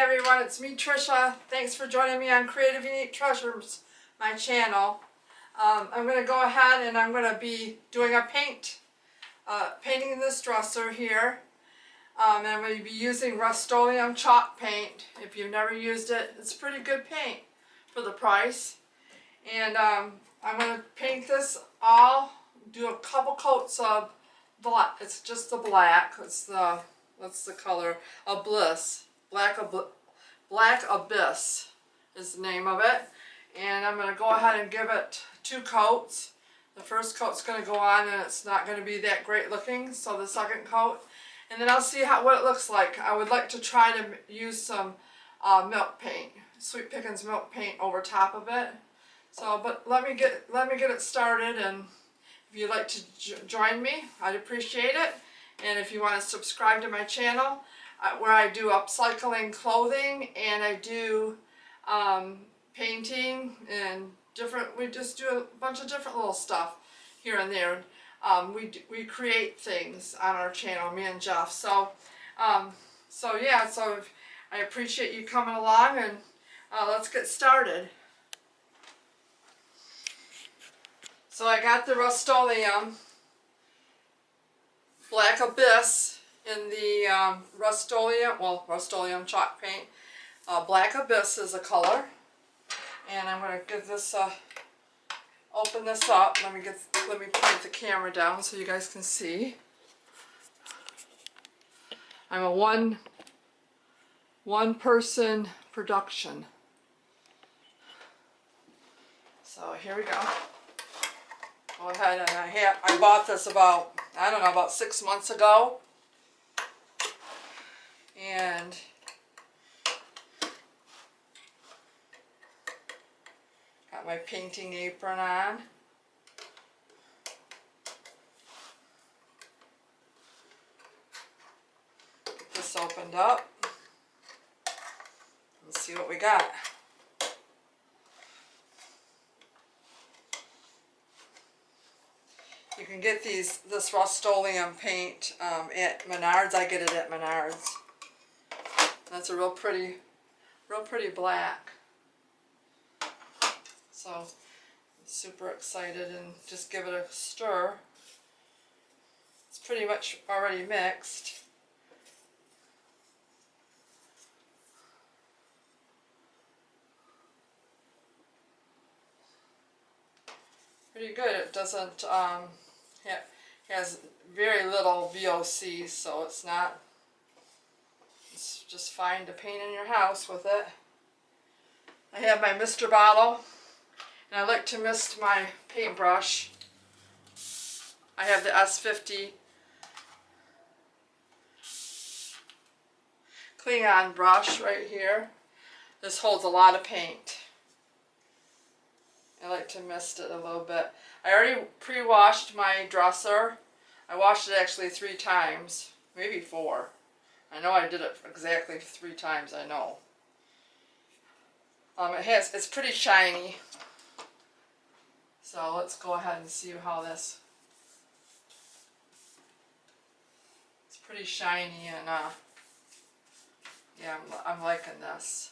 everyone, it's me Trisha. Thanks for joining me on Creative Unique Treasures, my channel. I'm going to go ahead and I'm going to be doing a painting this dresser here. And I'm going to be using Rust-Oleum chalk paint. If you've never used it, it's pretty good paint for the price. And I'm going to paint this all, do a couple coats of black. It's just the black. It's the, what's the color? Bliss. Black Abyss is the name of it. And I'm going to go ahead and give it 2 coats. The first coat's going to go on and it's not going to be that great looking, so the second coat. And then I'll see what it looks like. I would like to try to use some milk paint, Sweet Pickins milk paint over top of it. So, but let me get it started, and if you'd like to join me, I'd appreciate it. And if you want to subscribe to my channel, where I do upcycling clothing and I do painting and we just do a bunch of different little stuff here and there. We create things on our channel, me and Jeff. So yeah, so I appreciate you coming along, and let's get started. So I got the Rust-Oleum Black Abyss in the Rust-Oleum chalk paint. Black Abyss is a color, and I'm going to give this open this up. Let me point the camera down so you guys can see. I'm a one person production. So here we go. Go ahead, and I bought this about 6 months ago. And got my painting apron on. Get this opened up. Let's see what we got. You can get this Rust-Oleum paint at Menards. I get it at Menards. That's a real pretty black. So I'm super excited, and just give it a stir. It's pretty much already mixed. Pretty good. It doesn't has very little VOC, so it's just fine to paint in your house with it. I have my mister bottle, and I like to mist my paintbrush. I have the S50 Klingon brush right here. This holds a lot of paint. I like to mist it a little bit. I already pre-washed my dresser. I washed it actually 3 times, maybe 4. I know I did it exactly 3 times, I know. It's pretty shiny. So let's go ahead and see how this. It's pretty shiny, and yeah, I'm liking this.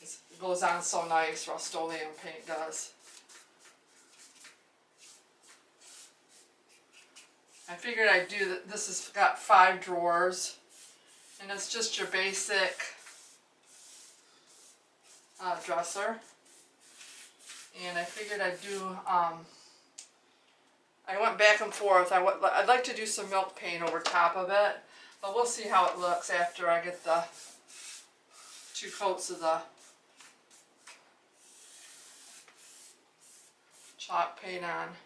It goes on so nice, Rust-Oleum paint does. I figured I'd do that. This has got 5 drawers, and it's just your basic dresser. And I figured I'd do, I went back and forth. I'd like to do some milk paint over top of it, but we'll see how it looks after I get the 2 coats of the chalk paint on.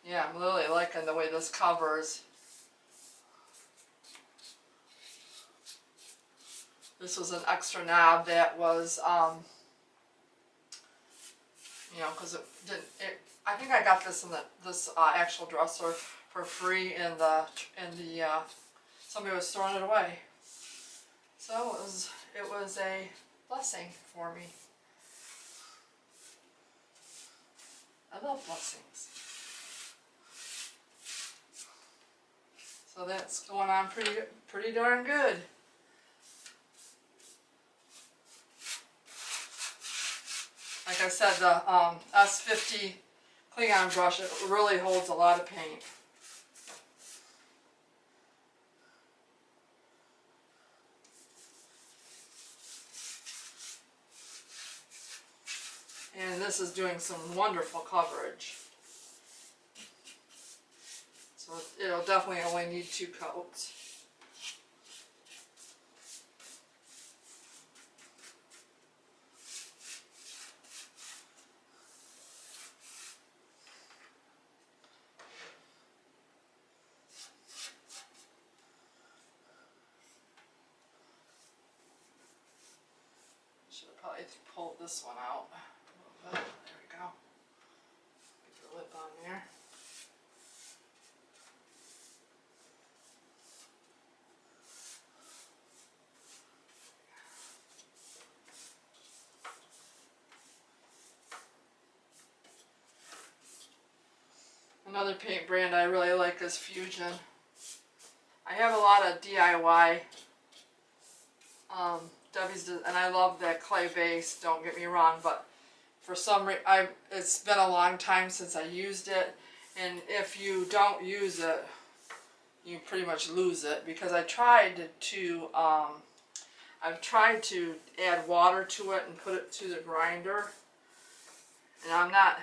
Yeah, I'm really liking the way this covers. This was an extra knob that was, because it didn't. I think I got this in this actual dresser for free in the somebody was throwing it away. So it was a blessing for me. I love blessings. So that's going on pretty darn good. Like I said, the S50 Klingon brush, it really holds a lot of paint. And this is doing some wonderful coverage. So it'll definitely only need 2 coats. Should have probably pulled this one out a little bit. There we go. Get the lip on there. Another paint brand I really like is Fusion. I have a lot of DIY Debbie's, and I love that clay base, don't get me wrong, but for some reason, it's been a long time since I used it, and if you don't use it, you pretty much lose it, because I've tried to add water to it and put it to the grinder, and I'm not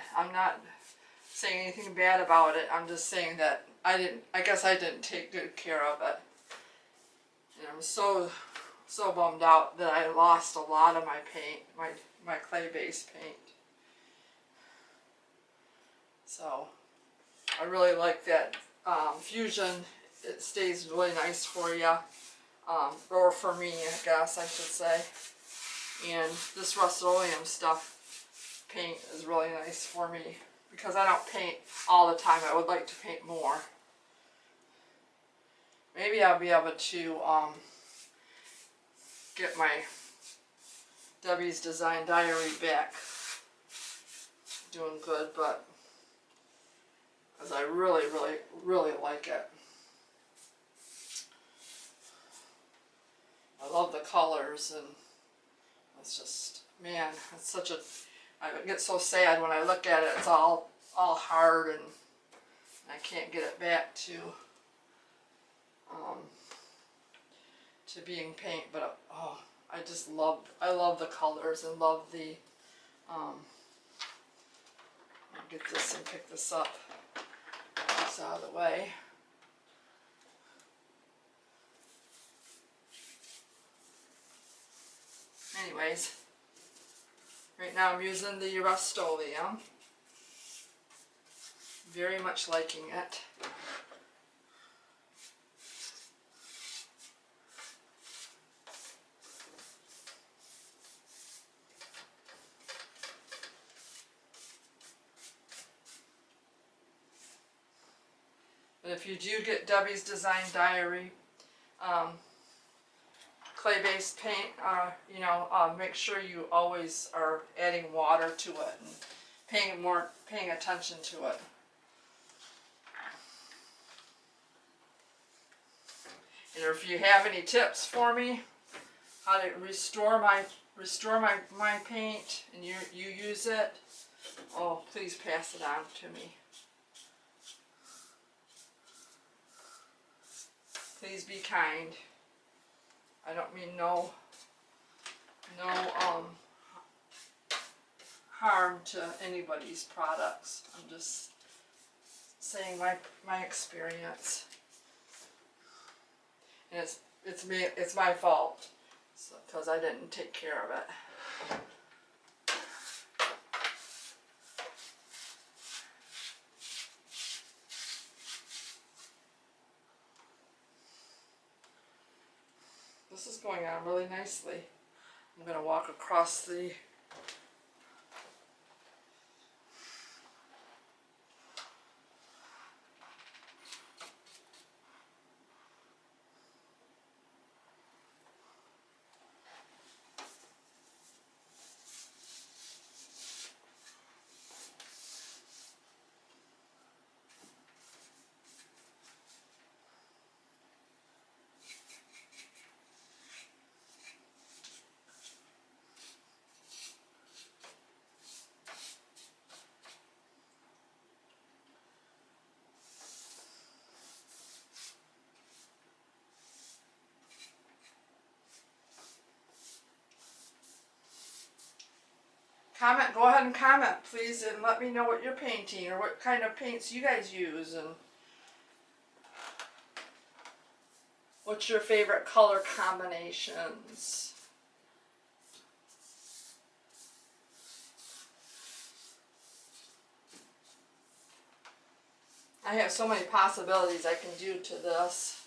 saying anything bad about it, I'm just saying that I guess I didn't take good care of it, and I'm so bummed out that I lost a lot of my paint, my clay base paint. So I really like that Fusion. It stays really nice for you, or for me, I guess I should say. And this Rust-Oleum stuff paint is really nice for me because I don't paint all the time. I would like to paint more. Maybe I'll be able to get my Debbie's Design Diary back doing good, but because I really like it. I love the colors, and it's just, man, it's such a, I get so sad when I look at it. It's all hard, and I can't get it back to being paint, but oh, I love the colors and love the, I'll get this and pick this up, this out of the way. Anyways, right now I'm using the Rust-Oleum, very much liking it. But if you do get Debbie's Design Diary clay-based paint, make sure you always are adding water to it and paying attention to it. And if you have any tips for me how to restore my paint and you use it, oh, please pass it on to me. Please be kind. I don't mean no harm to anybody's products. I'm just saying my experience. And it's my fault, because I didn't take care of it. This is going on really nicely. I'm going to walk across the Comment, go ahead and comment, please, and let me know what you're painting or what kind of paints you guys use and what's your favorite color combinations. I have so many possibilities I can do to this.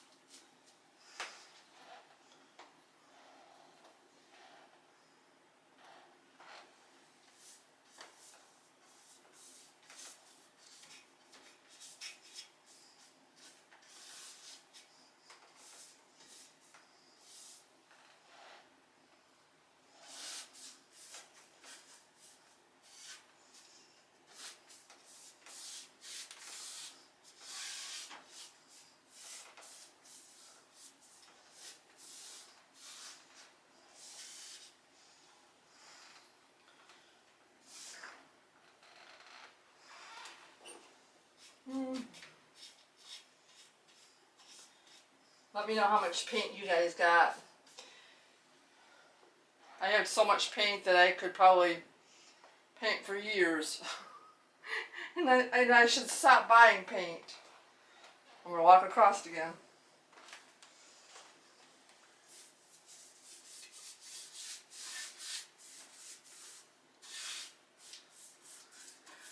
Let me know how much paint you guys got. I have so much paint that I could probably paint for years. and I should stop buying paint. I'm going to walk across again.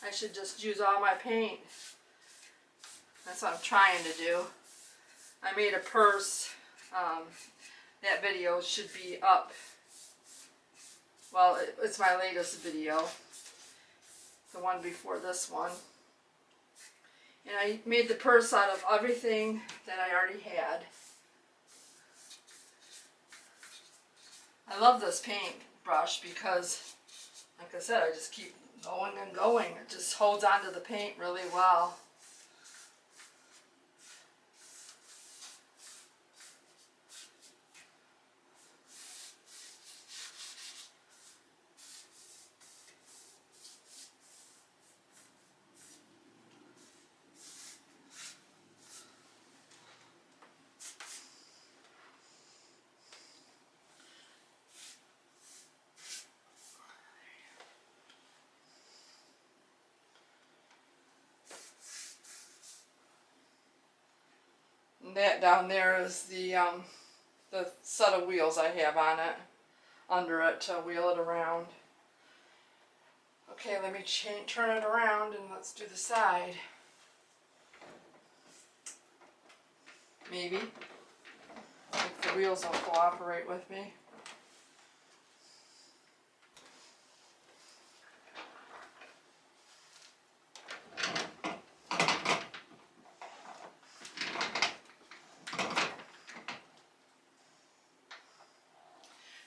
I should just use all my paint. That's what I'm trying to do. I made a purse. That video should be up. Well, it's my latest video. The one before this one. And I made the purse out of everything that I already had. I love this paint brush because, like I said, I just keep going and going. It just holds onto the paint really well. And that down there is the set of wheels I have on it, under it to wheel it around. Okay, let me turn it around and let's do the side. Maybe. If the wheels don't cooperate with me.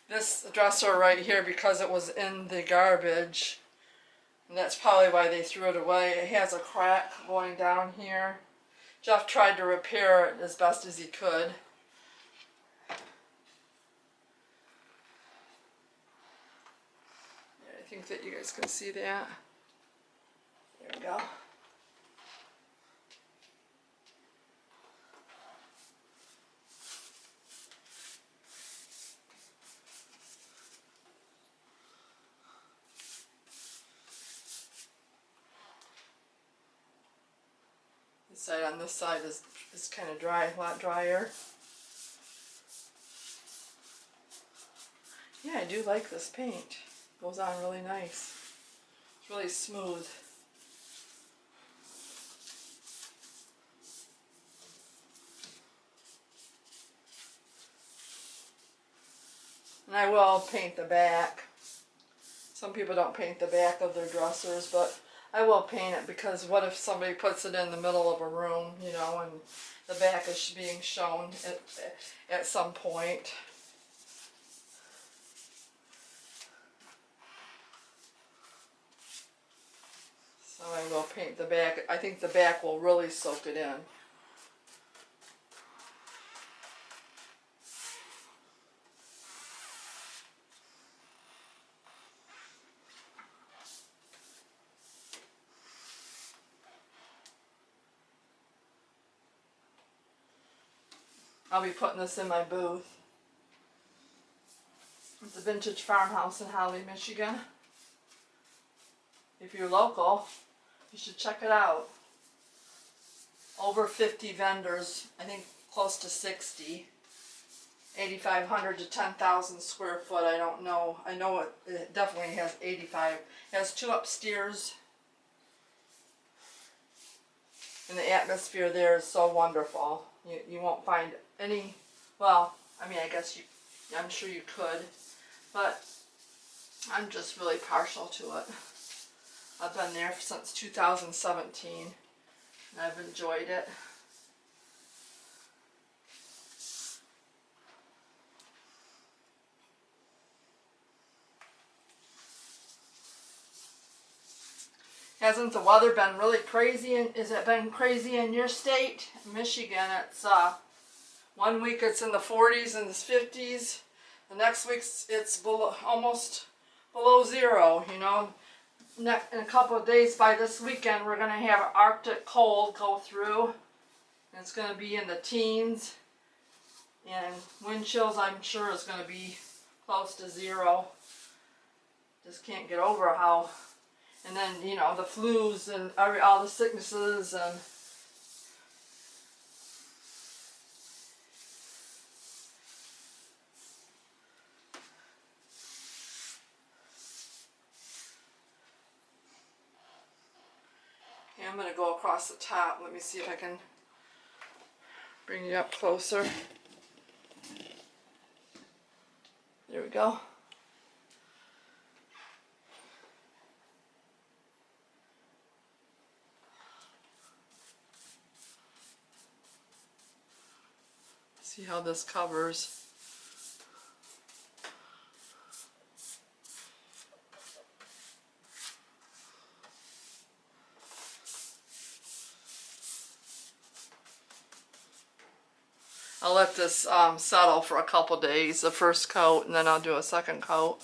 This dresser right here, because it was in the garbage, and that's probably why they threw it away. It has a crack going down here. Jeff tried to repair it as best as he could. Yeah, I think that you guys can see that. There we go. The side on this side is kind of dry, a lot drier. Yeah, I do like this paint. Goes on really nice. It's really smooth. And I will paint the back. Some people don't paint the back of their dressers, but I will paint it because what if somebody puts it in the middle of a room, you know, and the back is being shown at some point. So I will paint the back. I think the back will really soak it in. I'll be putting this in my booth. It's a vintage farmhouse in Holly, Michigan. if you're local, you should check it out. Over 50 vendors, I think close to 60. 8,500 to 10,000 square foot, I don't know. I know it definitely has 85. It has 2 upstairs. And the atmosphere there is so wonderful. You won't find any, well, I mean, I guess I'm sure you could, but I'm just really partial to it. I've been there since 2017, and I've enjoyed it. Hasn't the weather been really crazy? Has it been crazy in your state? Michigan, it's 1 week it's in the 40s and the 50s. The next week it's almost below zero, you know. In a couple of days, by this weekend, we're going to have Arctic cold go through. And it's going to be in the teens. And wind chills, I'm sure, is going to be close to zero. Just can't get over how. And then, you know, the flus and all the sicknesses and yeah, I'm going to go across the top. Let me see if I can bring you up closer. There we go. See how this covers. I'll let this settle for a couple days, the first coat, and then I'll do a second coat.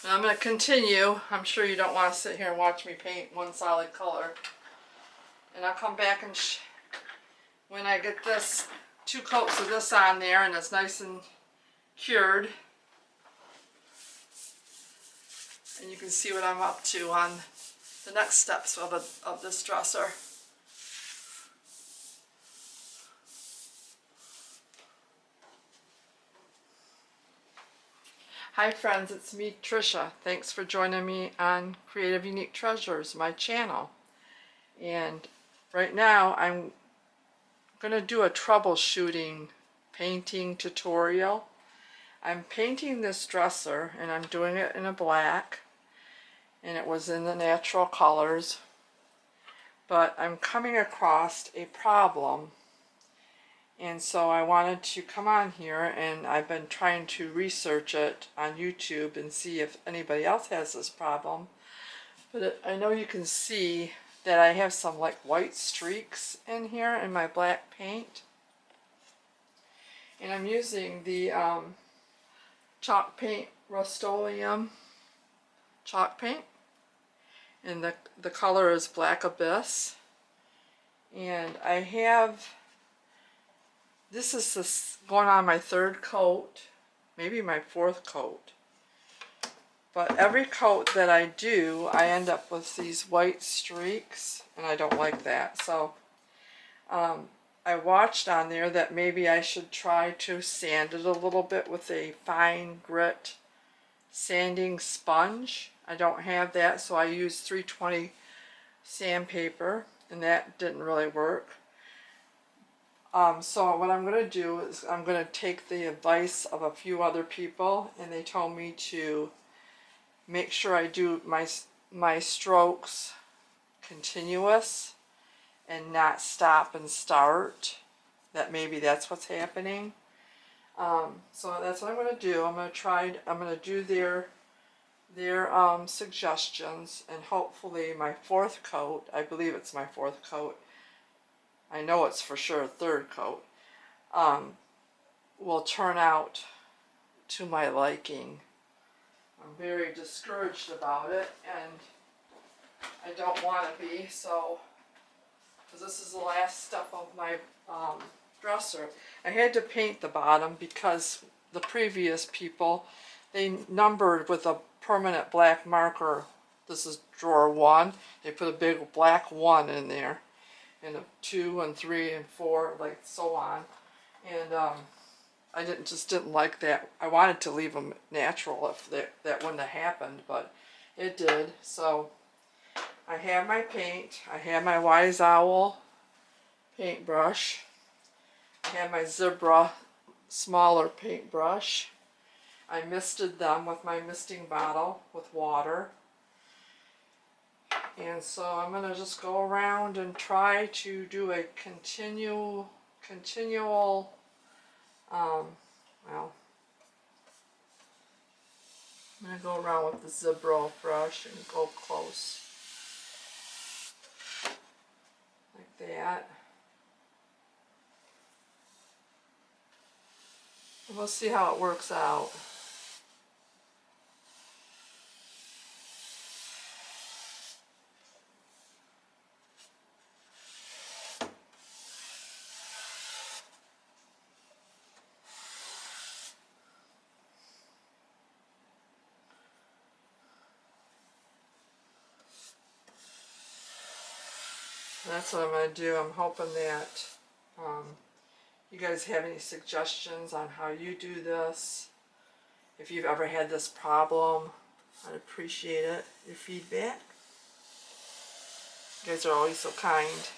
And I'm going to continue. I'm sure you don't want to sit here and watch me paint one solid color. And I'll come back and when I get this 2 coats of this on there and it's nice and cured. And you can see what I'm up to on the next steps of this dresser. Hi friends, it's me, Tricia. Thanks for joining me on Creative Unique Treasures, my channel. And right now I'm going to do a troubleshooting painting tutorial. I'm painting this dresser and I'm doing it in a black, and it was in the natural colors, but I'm coming across a problem, and so I wanted to come on here, and I've been trying to research it on YouTube and see if anybody else has this problem. But I know you can see that I have some like white streaks in here in my black paint, and I'm using the chalk paint, Rust-Oleum chalk paint, and the color is Black Abyss. And I have, this is going on my 3rd coat, maybe my 4th coat. But every coat that I do, I end up with these white streaks, and I don't like that. So I watched on there that maybe I should try to sand it a little bit with a fine grit sanding sponge. I don't have that, so I used 320 sandpaper, and that didn't really work. So what I'm going to do is I'm going to take the advice of a few other people, and they told me to make sure I do my strokes continuous and not stop and start. That maybe that's what's happening. So that's what I'm going to do. I'm going to do their suggestions, and hopefully my 4th coat, I believe it's my 4th coat, I know it's for sure a 3rd coat, will turn out to my liking. I'm very discouraged about it, and I don't want to be, so because this is the last step of my dresser. I had to paint the bottom because the previous people, they numbered with a permanent black marker. This is drawer 1. They put a big black 1 in there, and a 2 and 3 and 4, like so on. And I just didn't like that. I wanted to leave them natural if that wouldn't have happened, but it did. So I have my paint. I have my Wise Owl paintbrush. I have my Zebra smaller paintbrush. I misted them with my misting bottle with water. And so I'm going to just go around and try to do a continual, well, I'm going to go around with the Zebra brush and go close. Like that. And we'll see how it works out. That's what I'm going to do. I'm hoping that you guys have any suggestions on how you do this. If you've ever had this problem, I'd appreciate it. Your feedback. You guys are always so kind.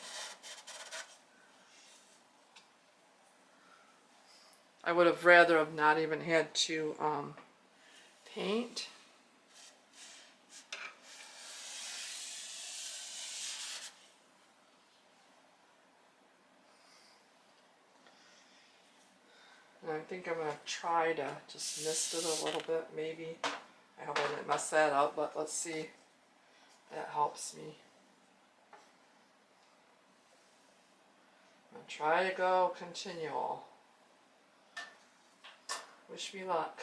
I would have rather have not even had to paint. And I think I'm going to try to just mist it a little bit, maybe. I hope I didn't mess that up, but let's see if that helps me. I'm going to try to go continual. Wish me luck.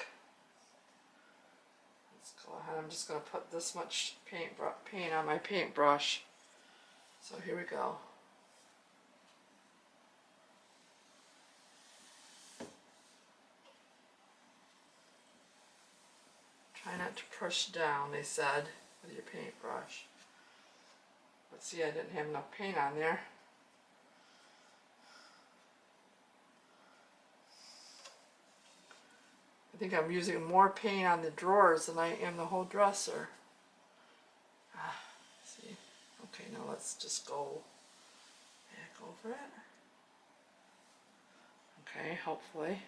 Let's go ahead. I'm just going to put this much paint on my paintbrush. So here we go. Try not to push down, they said, with your paintbrush. But see, I didn't have enough paint on there. I think I'm using more paint on the drawers than I am the whole dresser. See? Okay, now let's just go back over it. Okay, hopefully.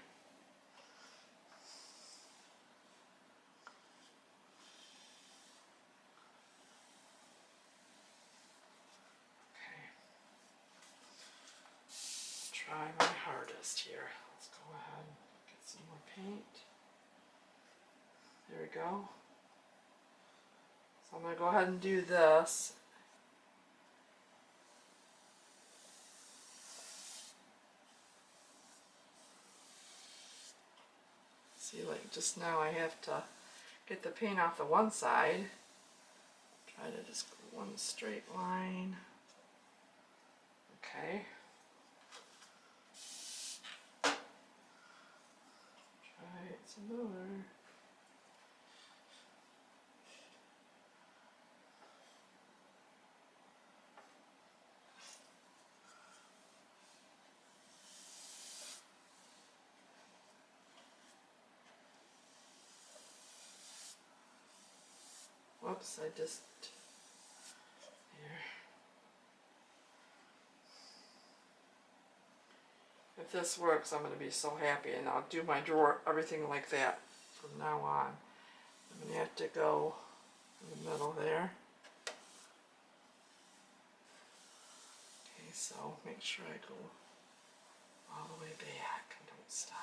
Try my hardest here. Let's go ahead and get some more paint. There we go. So I'm going to go ahead and do this. See, like just now I have to get the paint off the one side. Try to just go one straight line. Okay. Try it some more. Whoops, I just, here. If this works, I'm going to be so happy, and I'll do my drawer, everything like that from now on. I'm going to have to go in the middle there. Okay, so make sure I go all the way back and don't stop.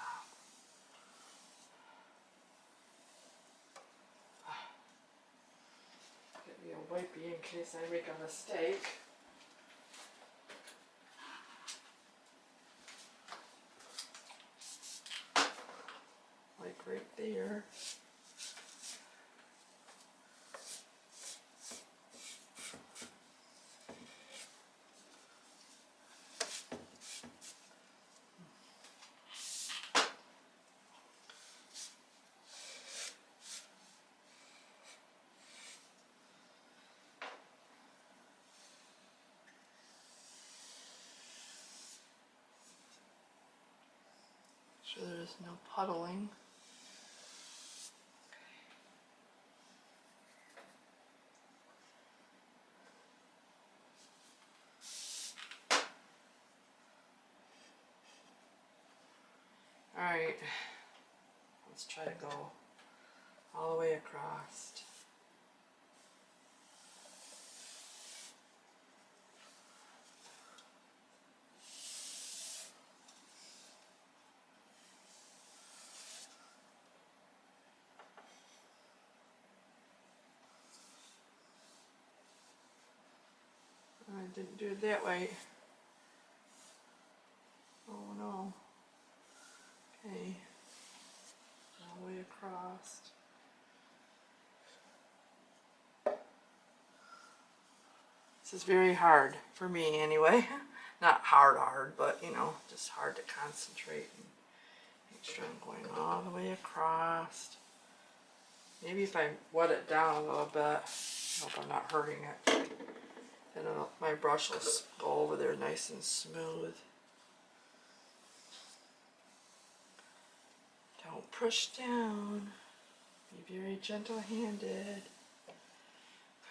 Get me a wipey in case I make a mistake. Like right there. Sure there's no puddling. Alright, let's try to go all the way across. I didn't do it that way. Oh no. Okay, all the way across. This is very hard for me anyway. Not hard, but you know, just hard to concentrate and make sure I'm going all the way across. Maybe if I wet it down a little bit, I hope I'm not hurting it. Then my brush will go over there nice and smooth. Don't push down. Be very gentle-handed.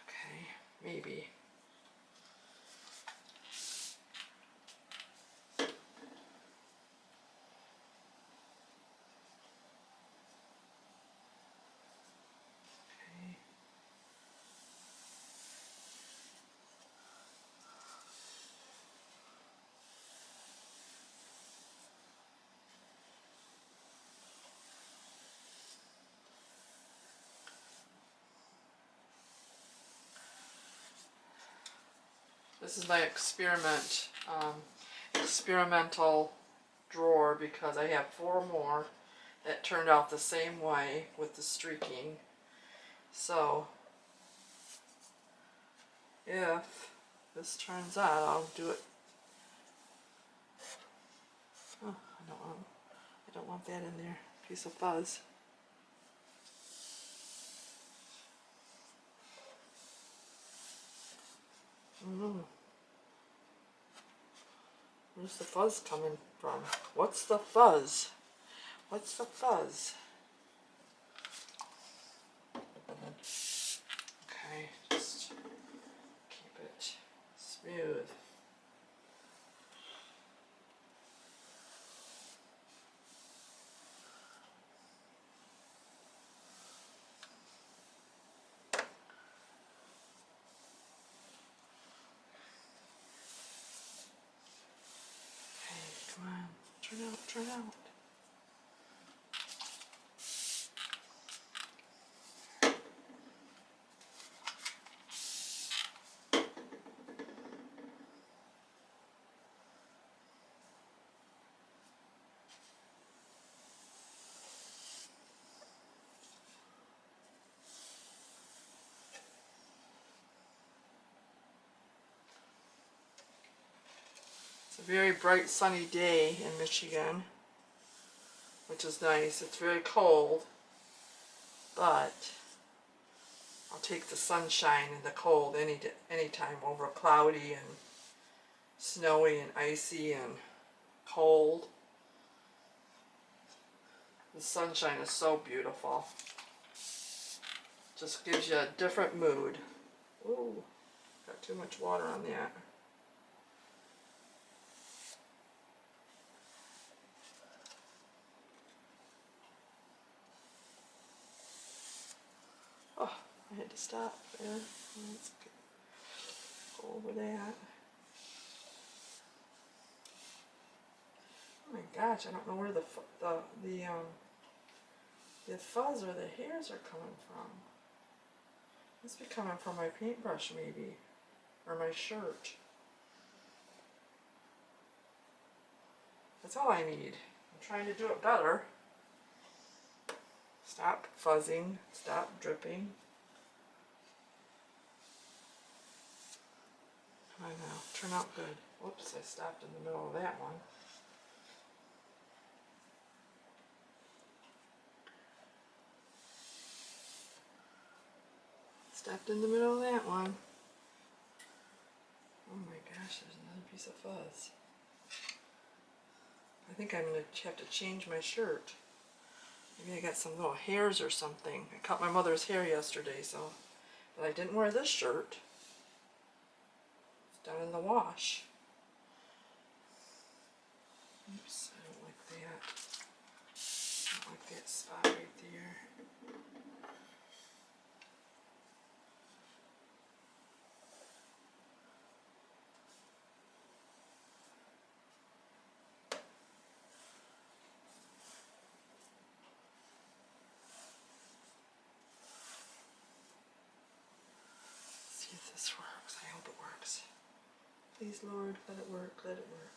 Okay, maybe. This is my experimental drawer because I have 4 more that turned out the same way with the streaking. So if this turns out, I'll do it. Oh, I don't want that in there. Piece of fuzz. Where's the fuzz coming from? What's the fuzz? What's the fuzz? Okay, just keep it smooth. Okay, come on. Turn out, turn out. It's a very bright sunny day in Michigan, which is nice. It's very cold, but I'll take the sunshine and the cold any time over cloudy and snowy and icy and cold. The sunshine is so beautiful. Just gives you a different mood. Ooh, got too much water on that. Oh, I had to stop there. Let's go over that. Oh my gosh, I don't know where the fuzz or the hairs are coming from. Must be coming from my paintbrush maybe, or my shirt. That's all I need. I'm trying to do it better. Stop fuzzing, stop dripping. I know, turn out good. Whoops, I stopped in the middle of that one. Stepped in the middle of that one. Oh my gosh, there's another piece of fuzz. I think I'm going to have to change my shirt. Maybe I got some little hairs or something. I cut my mother's hair yesterday, so... But I didn't wear this shirt. It's down in the wash. Oops, I don't like that. I don't like that spot right there. See if this works. I hope it works. Please, Lord, let it work, let it work.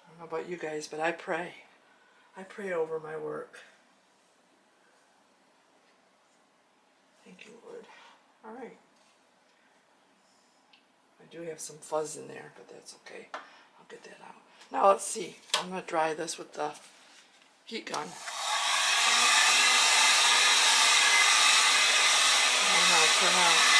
I don't know about you guys, but I pray. I pray over my work. Thank you, Lord. All right. I do have some fuzz in there, but that's okay. I'll get that out. Now let's see. I'm going to dry this with the heat gun. And I'll turn out.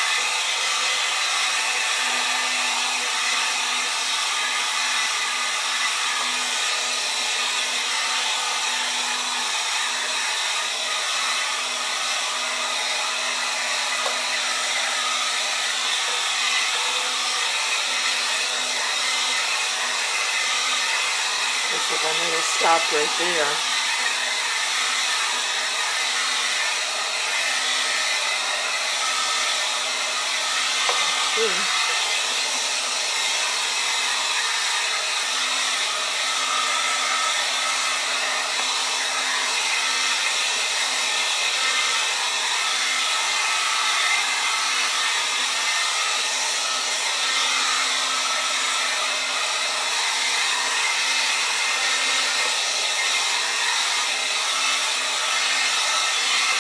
Looks like I made it stop right there. Let's see.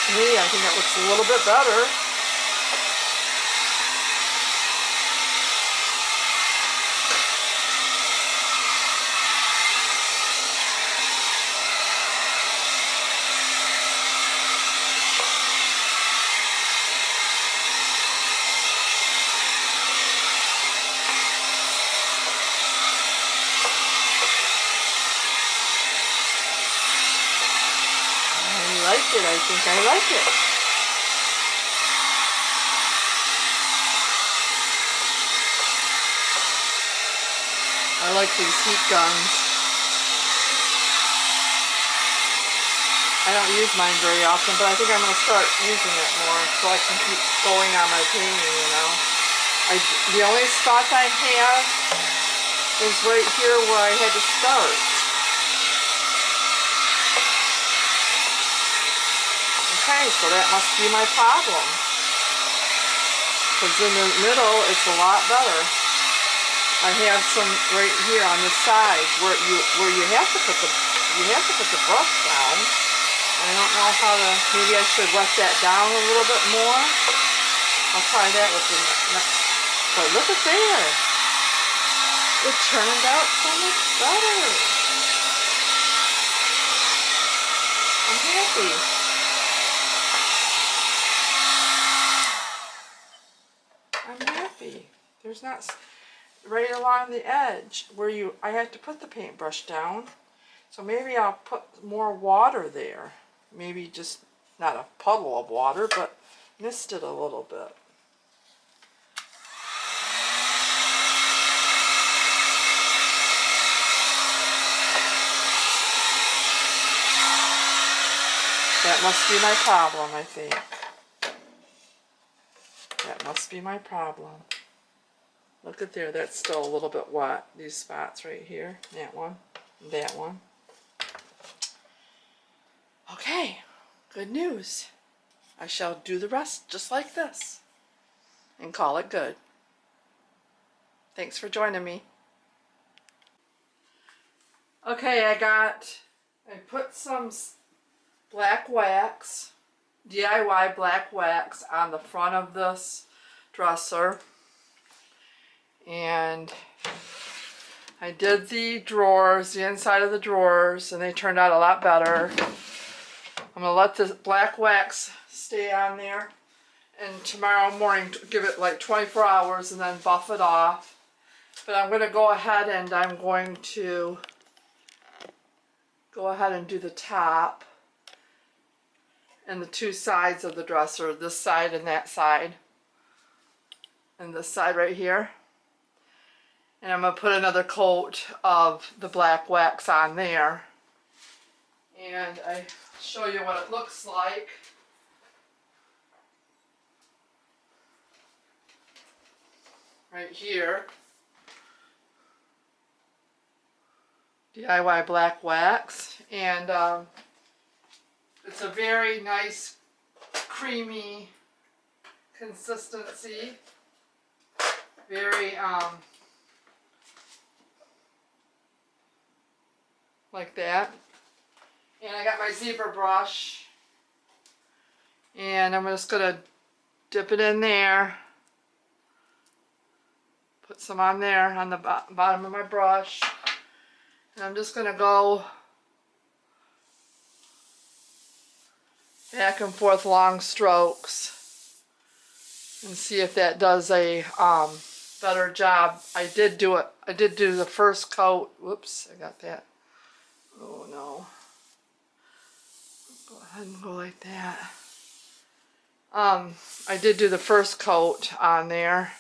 Me, I think that looks a little bit better. I think I like it. I like these heat guns. I don't use mine very often, but I think I'm going to start using it more so I can keep going on my painting, you know. The only spot I have is right here where I had to start. Okay, so that must be my problem. Because in the middle, it's a lot better. I have some right here on the sides where you have to put the brush down. I don't know how to. Maybe I should wet that down a little bit more. I'll try that with the next. But look at there. It turned out so much better. I'm happy. I'm happy. There's not right along the edge where I had to put the paintbrush down. So maybe I'll put more water there. Maybe just not a puddle of water, but mist it a little bit. That must be my problem, I think. That must be my problem. Look at there, that's still a little bit wet. These spots right here, that one, that one. Okay, good news. I shall do the rest just like this and call it good. Thanks for joining me. Okay, I put some black wax, DIY black wax on the front of this dresser. And I did the drawers, the inside of the drawers, and they turned out a lot better. I'm going to let the black wax stay on there. And tomorrow morning, give it like 24 hours and then buff it off. But I'm going to go ahead and I'm going to go ahead and do the top and the two sides of the dresser, this side and that side, and this side right here. And I'm going to put another coat of the black wax on there. And I show you what it looks like. Right here. DIY black wax. And it's a very nice creamy consistency. Very like that. And I got my zebra brush, and I'm just gonna dip it in there, put some on there on the bottom of my brush, and I'm just gonna go back and forth long strokes and see if that does a better job. I did do the first coat. Whoops, I got that. Oh no. Go ahead and go like that. I did do the first coat on there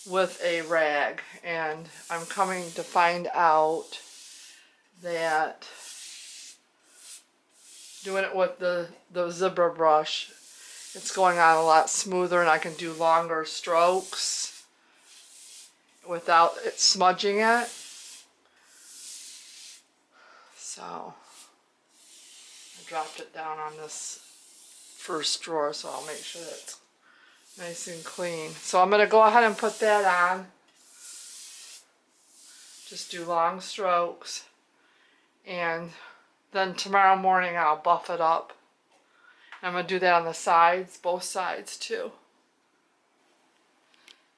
with a rag, and I'm coming to find out that doing it with the zebra brush, it's going on a lot smoother, and I can do longer strokes without it smudging it. So I dropped it down on this first drawer, so I'll make sure that it's nice and clean. So I'm going to go ahead and put that on. Just do long strokes, and then tomorrow morning I'll buff it up. I'm going to do that on the sides, both sides too.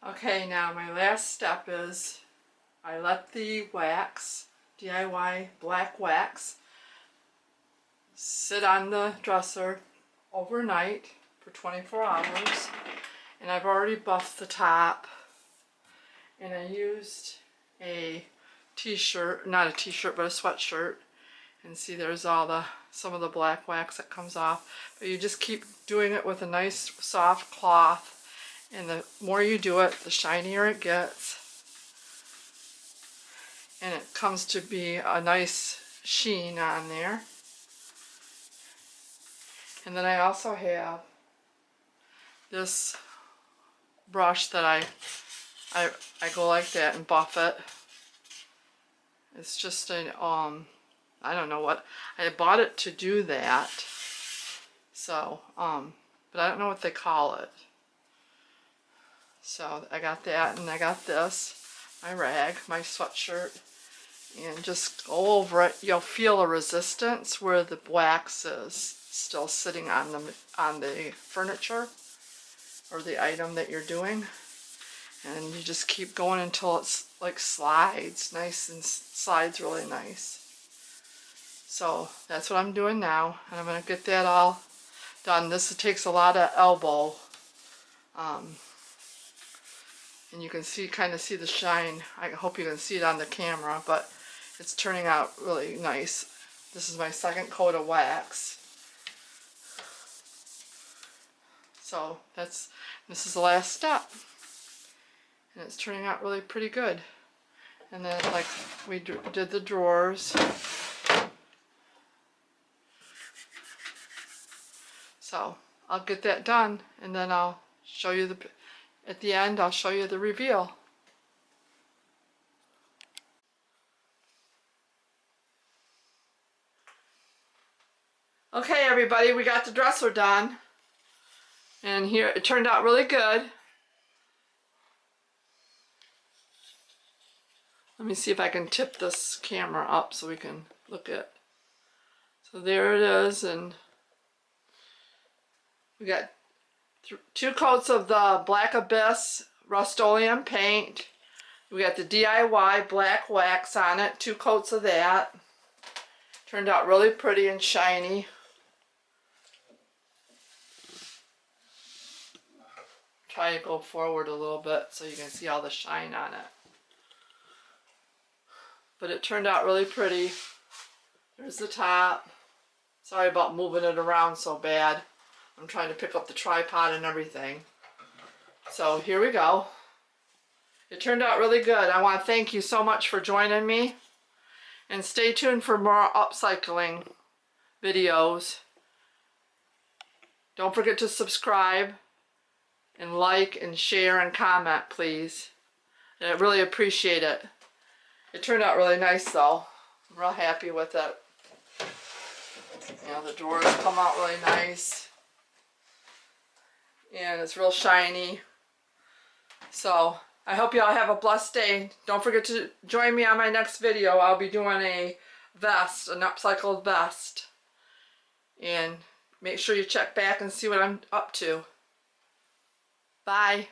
Okay, now my last step is I let the wax, DIY black wax, sit on the dresser overnight for 24 hours. And I've already buffed the top. And I used a t-shirt, not a t-shirt, but a sweatshirt. And see, there's some of the black wax that comes off. But you just keep doing it with a nice soft cloth. And the more you do it, the shinier it gets. And it comes to be a nice sheen on there. And then I also have this brush that I go like that and buff it. It's just an I don't know what, I bought it to do that. So but I don't know what they call it. So I got that, and I got this, my rag, my sweatshirt, and just go over it. You'll feel a resistance where the wax is still sitting on the furniture or the item that you're doing, and you just keep going until it's like slides nice and slides really nice. So that's what I'm doing now, and I'm going to get that all done. This takes a lot of elbow, and you can kind of see the shine. I hope you can see it on the camera, but it's turning out really nice. This is my second coat of wax. So this is the last step. And it's turning out really pretty good. And then like we did the drawers. So I'll get that done, and then I'll show you at the end I'll show you the reveal. Okay everybody, we got the dresser done. And here, it turned out really good. Let me see if I can tip this camera up so we can look at. So there it is, and we got 2 coats of the Black Abyss Rust-Oleum paint. We got the DIY black wax on it, 2 coats of that. Turned out really pretty and shiny. Try to go forward a little bit so you can see all the shine on it. but it turned out really pretty. There's the top. Sorry about moving it around so bad. I'm trying to pick up the tripod and everything. So here we go. It turned out really good. I want to thank you so much for joining me. And stay tuned for more upcycling videos. Don't forget to subscribe and like and share and comment, please. And I really appreciate it. It turned out really nice though. I'm real happy with it. You know, the drawers come out really nice. And it's real shiny. So I hope y'all have a blessed day. Don't forget to join me on my next video. I'll be doing a vest, an upcycled vest. And make sure you check back and see what I'm up to. Bye.